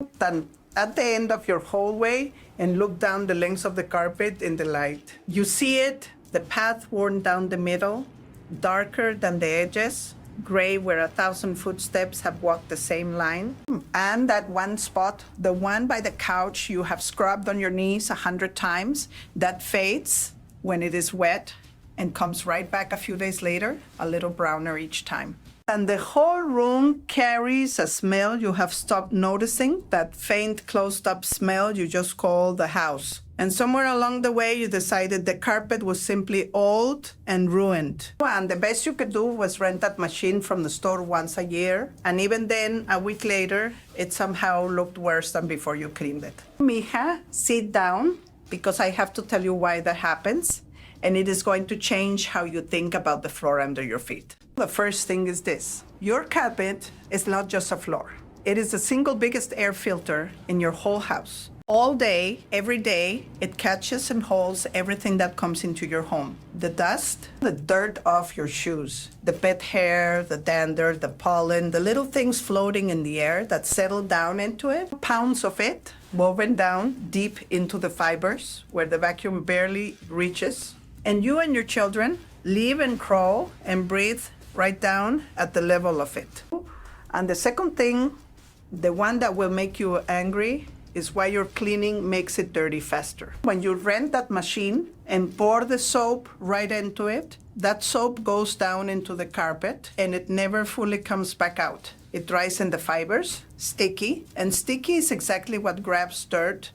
Stand at the end of your hallway and look down the length of the carpet in the light. You see it, the path worn down the middle, darker than the edges, gray where 1,000 footsteps have walked the same line. And that one spot, the one by the couch you have scrubbed on your knees 100 times, that fades when it is wet and comes right back a few days later, a little browner each time. And the whole room carries a smell you have stopped noticing, that faint closed-up smell you just call the house. And somewhere along the way, you decided the carpet was simply old and ruined. And the best you could do was rent that machine from the store once a year. And even then, a week later, it somehow looked worse than before you cleaned it. Mija, sit down, because I have to tell you why that happens. And it is going to change how you think about the floor under your feet. The first thing is this. Your carpet is not just a floor. It is the single biggest air filter in your whole house. All day, every day, it catches and holds everything that comes into your home. The dust, the dirt off your shoes, the pet hair, the dander, the pollen, the little things floating in the air that settle down into it, pounds of it woven down deep into the fibers where the vacuum barely reaches. And you and your children live and crawl and breathe right down at the level of it. And the second thing, the one that will make you angry, is why your cleaning makes it dirty faster. When you rent that machine and pour the soap right into it, that soap goes down into the carpet and it never fully comes back out. It dries in the fibers, sticky, and sticky is exactly what grabs dirt.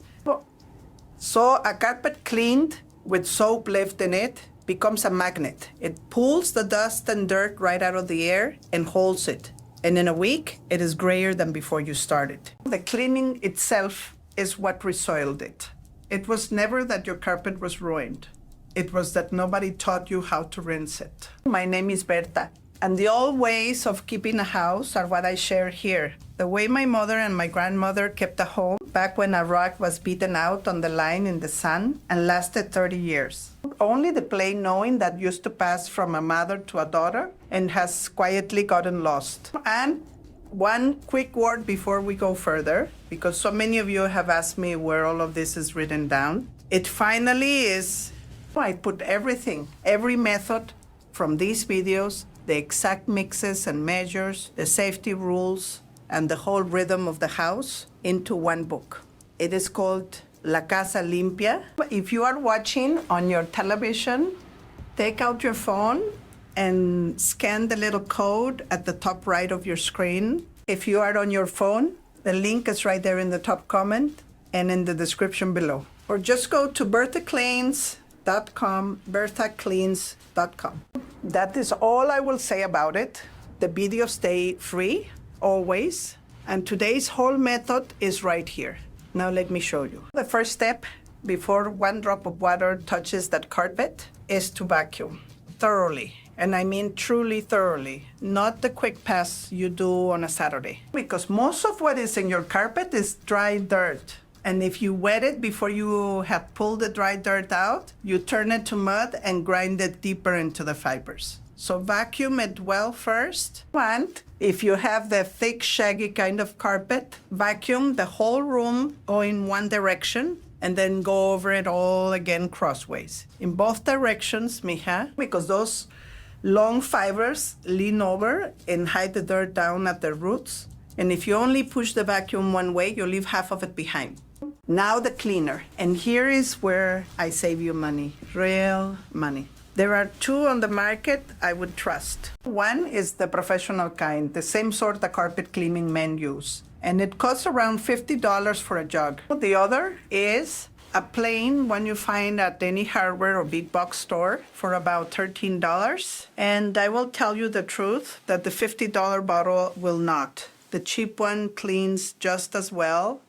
So a carpet cleaned with soap left in it becomes a magnet. It pulls the dust and dirt right out of the air and holds it. And in a week, it is grayer than before you started. The cleaning itself is what resoiled it. It was never that your carpet was ruined. It was that nobody taught you how to rinse it. My name is Berta, and the old ways of keeping a house are what I share here. The way my mother and my grandmother kept a home back when a rug was beaten out on the line in the sun and lasted 30 years. Only the plain knowing that used to pass from a mother to a daughter and has quietly gotten lost. And one quick word before we go further, because so many of you have asked me where all of this is written down. It finally is. I put everything, every method from these videos, the exact mixes and measures, the safety rules, and the whole rhythm of the house into one book. It is called La Casa Limpia. If you are watching on your television, take out your phone and scan the little code at the top right of your screen. If you are on your phone, the link is right there in the top comment and in the description below. Or just go to berthacleans.com, berthacleans.com. That is all I will say about it. The videos stay free, always. And today's whole method is right here. Now let me show you. The first step before one drop of water touches that carpet is to vacuum thoroughly. And I mean truly thoroughly, not the quick pass you do on a Saturday. Because most of what is in your carpet is dry dirt. And if you wet it before you have pulled the dry dirt out, you turn it to mud and grind it deeper into the fibers. So vacuum it well first. And if you have the thick, shaggy kind of carpet, vacuum the whole room, go in one direction, and then go over it all again crossways. In both directions, Mija, because those long fibers lean over and hide the dirt down at the roots. And if you only push the vacuum one way, you leave half of it behind. Now the cleaner. And here is where I save you money, real money. There are two on the market I would trust. One is the professional kind, the same sort the carpet cleaning men use. And it costs around $50 for a jug. The other is a plain one you find at any hardware or big box store for about $13. And I will tell you the truth that the $50 bottle will not. The cheap one cleans just as well.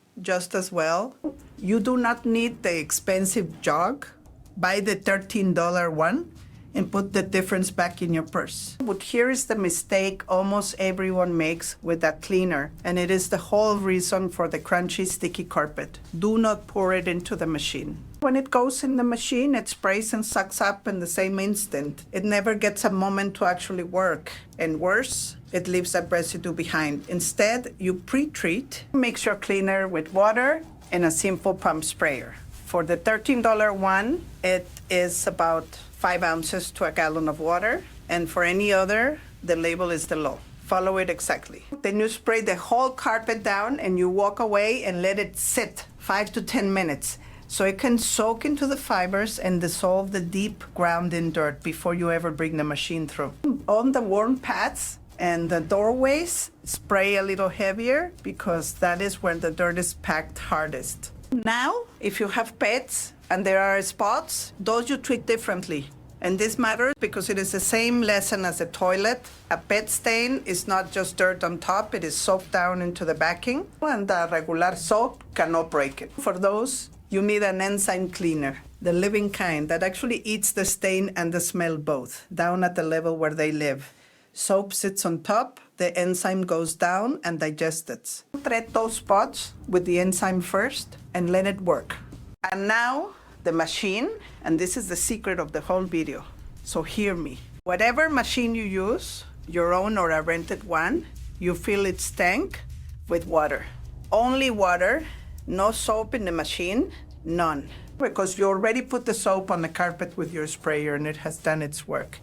You do not need the expensive jug. Buy the $13 one. and put the difference back in your purse. But here is the mistake almost everyone makes with that cleaner, and it is the whole reason for the crunchy, sticky carpet. Do not pour it into the machine. When it goes in the machine, it sprays and sucks up in the same instant. It never gets a moment to actually work. And worse, it leaves a residue behind. Instead, you pre-treat. Mix your cleaner with water and a simple pump sprayer. For the $13 one, it is about 5 ounces to a gallon of water. And for any other, the label is below. Follow it exactly. Then you spray the whole carpet down and you walk away and let it sit 5 to 10 minutes. So it can soak into the fibers and dissolve the deep ground in dirt before you ever bring the machine through. On the worn pads and the doorways, spray a little heavier because that is where the dirt is packed hardest. Now, if you have pets and there are spots, those you treat differently. And this matters because it is the same lesson as a toilet. A pet stain is not just dirt on top, it is soaked down into the backing, and a regular soap cannot break it. For those, you need an enzyme cleaner, the living kind that actually eats the stain and the smell both, down at the level where they live. Soap sits on top, the enzyme goes down and digests it. Treat those spots with the enzyme first and let it work. And now, the machine, and this is the secret of the whole video, so hear me. Whatever machine you use, your own or a rented one, you fill its tank with water. Only water. No soap in the machine, none. Because you already put the soap on the carpet with your sprayer and it has done its work.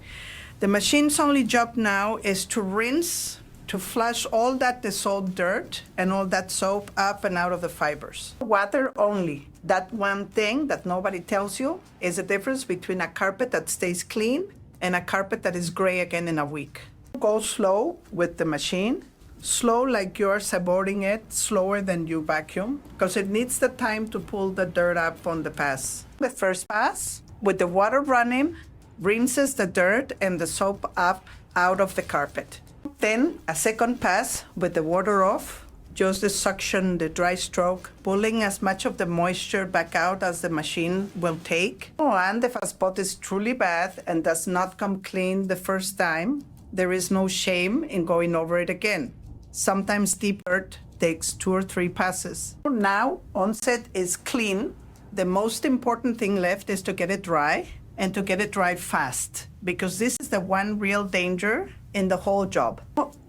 The machine's only job now is to rinse, to flush all that dissolved dirt and all that soap up and out of the fibers. Water only. That one thing that nobody tells you is the difference between a carpet that stays clean and a carpet that is gray again in a week. Go slow with the machine. Slow like you're savoring it, slower than you vacuum, because it needs the time to pull the dirt up on the pass. The first pass, with the water running, rinses the dirt and the soap up out of the carpet. Then a second pass with the water off, just the suction, the dry stroke, pulling as much of the moisture back out as the machine will take. Oh, and if a spot is truly bad and does not come clean the first time, there is no shame in going over it again. Sometimes deep dirt takes 2 or 3 passes. Now, onset is clean. The most important thing left is to get it dry and to get it dry fast, because this is the one real danger in the whole job.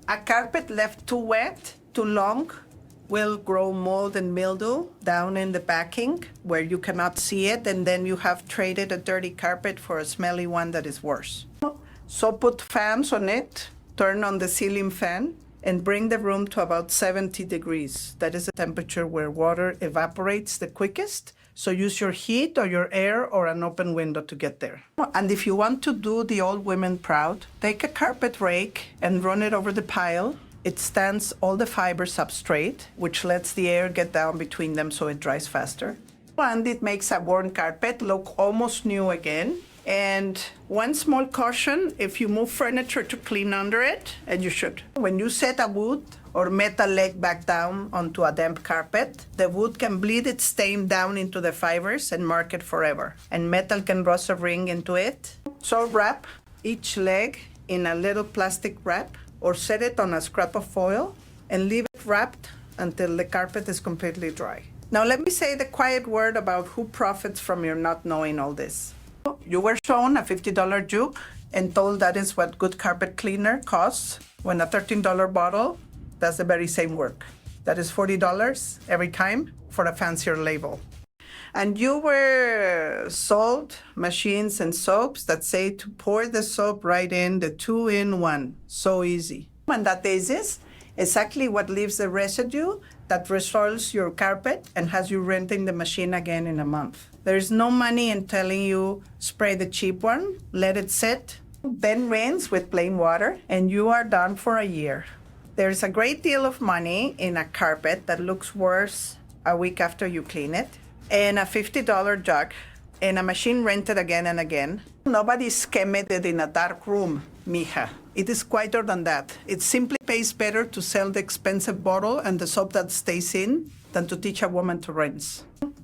A carpet left too wet, too long, will grow mold and mildew down in the backing where you cannot see it, and then you have traded a dirty carpet for a smelly one that is worse. So put fans on it, turn on the ceiling fan, and bring the room to about 70 degrees. That is the temperature where water evaporates the quickest. So use your heat or your air or an open window to get there. And if you want to do the old women proud, take a carpet rake and run it over the pile. It stands all the fibers up straight, which lets the air get down between them so it dries faster. And it makes a worn carpet look almost new again. And one small caution, if you move furniture to clean under it, and you should. When you set a wood or metal leg back down onto a damp carpet, the wood can bleed its stain down into the fibers and mark it forever. And metal can rust a ring into it. So wrap each leg in a little plastic wrap or set it on a scrap of foil and leave it wrapped until the carpet is completely dry. Now let me say the quiet word about who profits from your not knowing all this. You were shown a $50 juke and told that is what good carpet cleaner costs, when a $13 bottle does the very same work. That is $40 every time for a fancier label. And you were sold machines and soaps that say to pour the soap right in, the 2-in-1. So easy. And that is exactly what leaves the residue that restores your carpet and has you renting the machine again in a month. There is no money in telling you spray the cheap one, let it sit, then rinse with plain water, and you are done for a year. There's a great deal of money in a carpet that looks worse a week after you clean it, and a $50 jug, and a machine rented again and again. Nobody skimmed it in a dark room, Mija. It is quieter than that. It simply pays better to sell the expensive bottle and the soap that stays in than to teach a woman to rinse.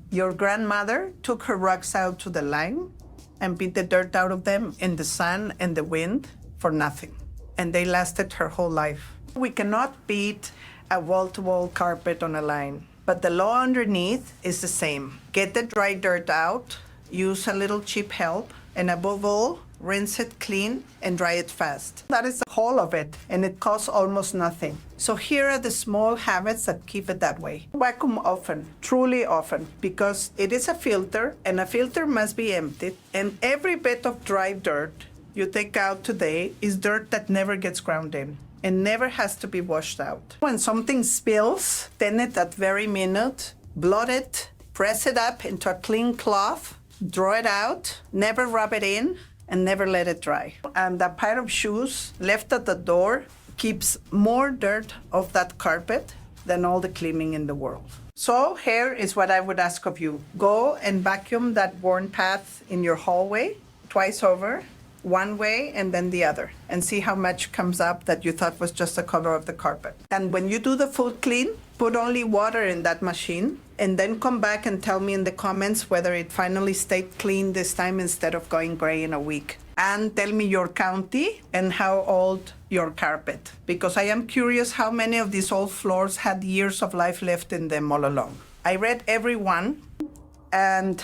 Your grandmother took her rugs out to the line and beat the dirt out of them in the sun and the wind for nothing. And they lasted her whole life. We cannot beat a wall-to-wall carpet on a line, but the law underneath is the same. Get the dry dirt out, use a little cheap help, and above all, rinse it clean and dry it fast. That is the whole of it, and it costs almost nothing. So here are the small habits that keep it that way. Vacuum often, truly often, because it is a filter, and a filter must be emptied, and every bit of dry dirt you take out today is dirt that never gets ground in and never has to be washed out. When something spills, tin it that very minute, blot it, press it up into a clean cloth, draw it out, never rub it in, and never let it dry. And a pair of shoes left at the door keeps more dirt off that carpet than all the cleaning in the world. So here is what I would ask of you. Go and vacuum that worn path in your hallway twice over, one way and then the other, and see how much comes up that you thought was just the color of the carpet. And when you do the full clean, put only water in that machine, and then come back and tell me in the comments whether it finally stayed clean this time instead of going gray in a week. And tell me your county and how old your carpet, because I am curious how many of these old floors had years of life left in them all along. I read every one, and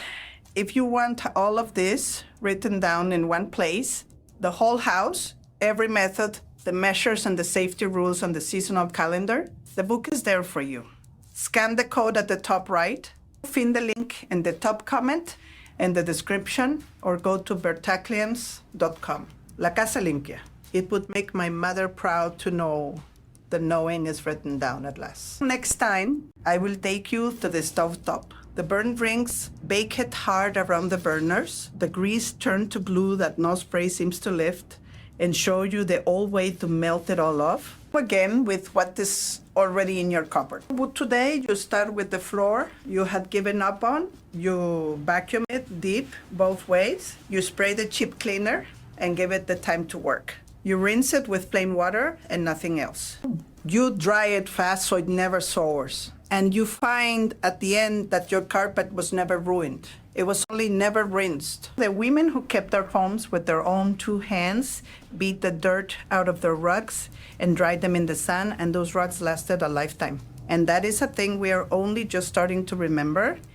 if you want all of this written down in one place, the whole house, every method, the measures and the safety rules on the seasonal calendar, the book is there for you. Scan the code at the top right, find the link in the top comment and the description, or go to bertaclians.com. La Casa Limpia. It would make my mother proud to know the knowing is written down at last. Next time, I will take you to the stovetop. The burn rings, bake it hard around the burners. The grease turned to glue that no spray seems to lift, and show you the old way to melt it all off. Again, with what is already in your cupboard. But today, you start with the floor you had given up on. You vacuum it deep both ways. You spray the cheap cleaner and give it the time to work. You rinse it with plain water and nothing else. You dry it fast so it never sours. And you find at the end that your carpet was never ruined. It was only never rinsed. The women who kept their homes with their own two hands beat the dirt out of their rugs and dried them in the sun, and those rugs lasted a lifetime. And that is a thing we are only just starting to remember.